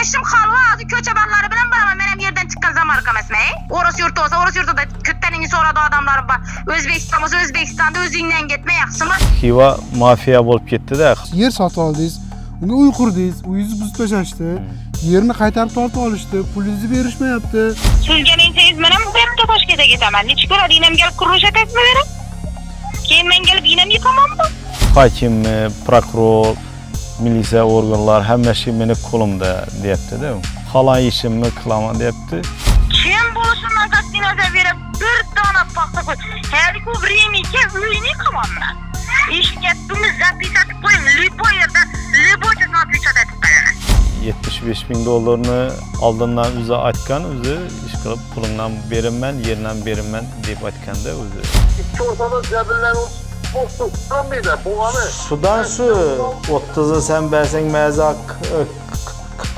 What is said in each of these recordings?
eşim halva adı köçebanları bilen bana benim yerden çıkan zamarkam esmeyi. Orası yurt olsa orası yurtta da kütlenin sonra da adamlar var. Özbekistan olsa Özbekistan'da özünden gitme yaxşı mı? Xiva mafiya bolup ketdi de. Yer sotib oldingiz, unga uy qurdingiz, uyingizni buzib tashlashdi, yerini qaytarib tortib olishdi, pulingizni berishmayapti. Sülgeninceyiz menem bu hepte Toshkentga ketaman. Nechi kun yinem gelip kuruluş etesmi verem? Keyin men gelip yinem yıkamam mı? Hakim, prokuror, militsiya organlar hamma şey meni qo'limda deyapti-da. Qalan ishimni qilaman deyapti. Kim buluşundan kastineze verip bir tane paxta koy. Her ku времени uyini yıkamam ben. İş gittiğimiz zapisatı koyun. Libo yerde libo cezna atışat etip beraber. 75 bin dolarını aldığından o'zi aytgan, o'zi ish qilib pulingdan beraman, yerdan beraman deb aytganda o'zi. İki ortada cəbirlənmiş boşluqdan bir də buğanı. Sudan şu 30'u sen bersen mezak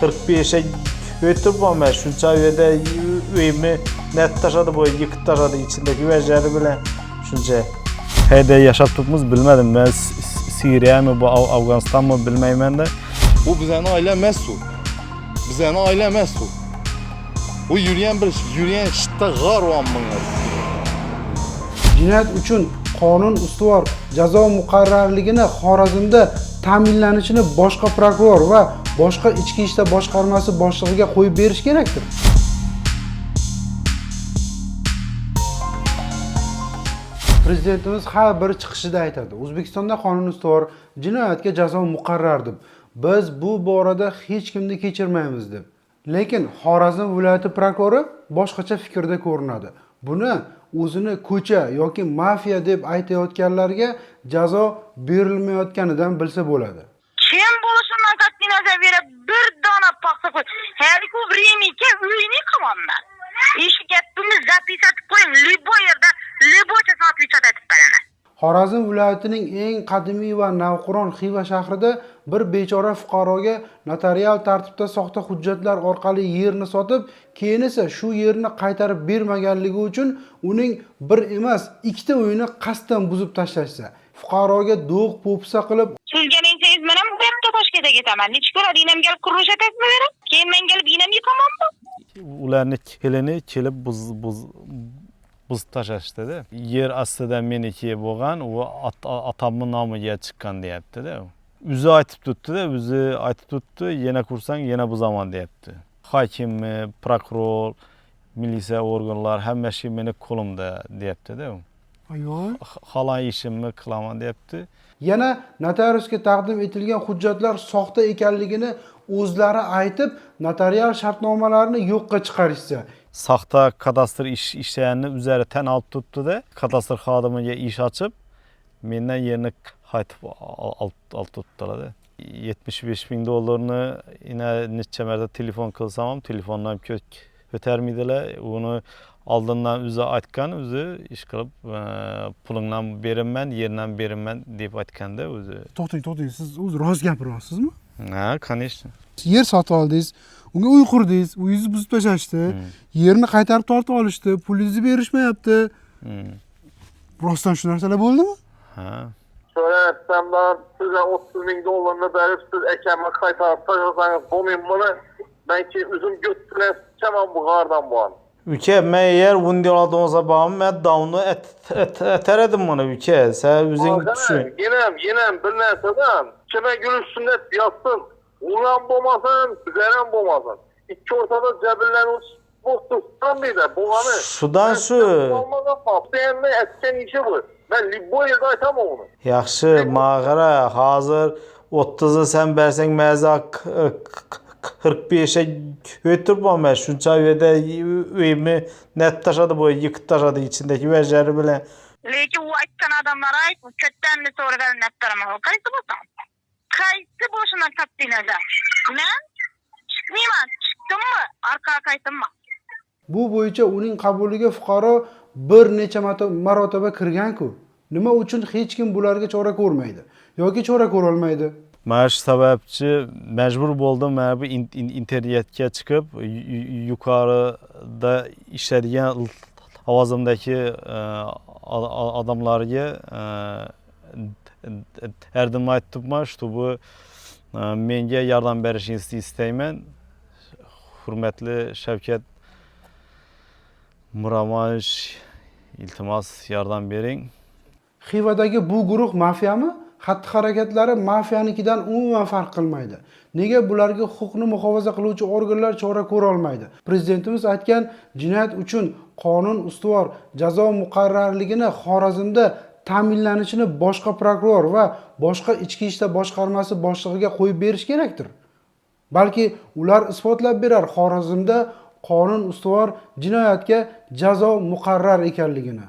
45'e götürmem ben. Şunca yerde üyümü net taşadı bu yıkıt taşadı içindeki vecleri bile şunca. Heyde yaşattıkımız bilmedim ben Suriye mi bu Afganistan mı bilmeyim ben de. Bu bizəni ailə məsul. Bizəni ailə məsul. Bu yürüyen şitta g'ar olanmınlar. Jinoyat uchun qonun ustuvor jazo muqarrarligini Xorazmda ta'minlanishini boshqa prokuror va boshqa ichki ishlar boshqarmasi boshlig'iga qo'yib berish kerakdir. Prezidentimiz har bir chiqishida aytadi, O'zbekistonda qonun ustuvor, jinoyatga jazo muqarrar deb. Biz bu borada hech kimni kechirmaymiz deb. Lekin Xorazm viloyati prokurori boshqacha fikrda ko'rinadi. Buni o'zini ko'cha yoki mafiya deb aytayotganlarga jazo berilmayotganidan bilsa bo'ladi. Kim buluşundan kastineze verip bir tane paxta koy. Her ku времени uyini yıkamam ben. İş gittiğimiz zapisatı koyun. Libo yerde libo cezna atışat etip beraber. Xorazm viloyatining eng qadimiy va navqiron Xiva shahrida bir bechora fuqaroga notarial tartibda soxta hujjatlar orqali yerni sotib, keyin esa shu yerni qaytarib bermaganligi uchun uning bir emas, ikkita uyini qasddan buzib tashlashsa, fuqaroga do'q po'pisa qilib, Sülgeninceyiz menem bu hepte Toshkentga ketaman. Nechi kun yinem gelip kuruluş etesmi verem? Keyin men gelip yinem yıkamam mı? Ularni kelini kelib buzib tashlashdi-da. Yer astida meniki bo'lgan, u atamning nomiga chiqqan deyapti-da. O'zi aytib turibdi-da, o'zi aytib turibdi, yana kursang yana buzaman deyapti. Hakim, prokuror, militsiya organlar hamma şey meni qo'limda deyapti-da. Ayol, Qalan ishimni qilaman deyapti. yana notariusga taqdim etilgan hujjatlar soxta ekanligini o'zlari aytib, notarial shartnomalarni yo'qqa chiqarishsa, Saxta kadastr işleyenini üzeri ten alıp tuttu da kadastr xodimiga iş açıp menden yerini qaytib alt tuttular da. 75 bin dolarını yine neçe mərdə telefon kılsamam telefondan kötərmiydiler. Onu aldığından özü aytkan, özü iş qılıb pulundan berimmen, yerindən berimmen deyip aytkan da özü. to'xtang, siz o'zi rost gapiryapsizmi? Ha, конечно. Yer sotib oldingiz, unga uy qurdingiz, uyingizni buzib tashlashdi, yerini qaytarib tortib olishdi, pulingizni berishmayapti. Rostdan shu narsalar bo'ldimi? Ha. Şöyle etsem ben size 30 bin dolarını verip siz ekeme kaytarıp taşırsanız komayım bunu. Belki üzüm götüne sıçamam bu gardan bu an. Ülke ben eğer bunun oladan olsa bağım ben davunu eteredim bunu ülke. Sen üzün düşün. Yinem bir neseden kime gülüş sünnet yazsın. Ulan bomasın, güzelen bomasın. İki ortada cəbirlənmiş boşluqdan bir də buğanı. Sudan su. Olmadan papsayanlı etken işi bu. Ben Libo yerde aytamam onu. Yaxşı, mağara hazır 30'u sen bersen mezak 45'e götürmem ben. Şunca yerde üyümü net taşadı bu yıkıt taşadı içindeki vecleri bile. Lekin u aytgan adamlar ayt, köttenni sonra ben net tarama. Qaysi bo'lsam? Qaysi bo'lishundan kastineze? Men chiqmayman, chiqdimmi? Arqaga qaytdimmi? Bu bo'yicha uning qabuliga fuqaro bir necha marotaba kirgan-ku. Nima uchun hech kim bularga chora ko'rmaydi yoki chora ko'ra olmaydi? Mana shu sababchi majbur bo'ldim mana bu internetga chiqib yuqorida ishlaydigan lavozimdagi adamlarga yardım aytdim, чтобы menga yordam berishingni istayman. hurmatli Shavkat Muramonovich, iltimos yordam bering. Xivadagi bu guruh mafiyami? Xatti-harakatlari mafiyanikidan umuman farq qilmaydi. Nega bularga huquqni muhofaza qiluvchi organlar chora ko'ra olmaydi? Prezidentimiz aytgan jinoyat uchun qonun ustuvor jazo muqarrarligini Xorazmda ta'minlanishini boshqa prokuror va boshqa ichki ishlar boshqarmasi boshlig'iga qo'yib berish kerakdir. Balki ular isbotlab berar Xorazmda qonun ustuvor jinoyatga jazo muqarrar ekanligini.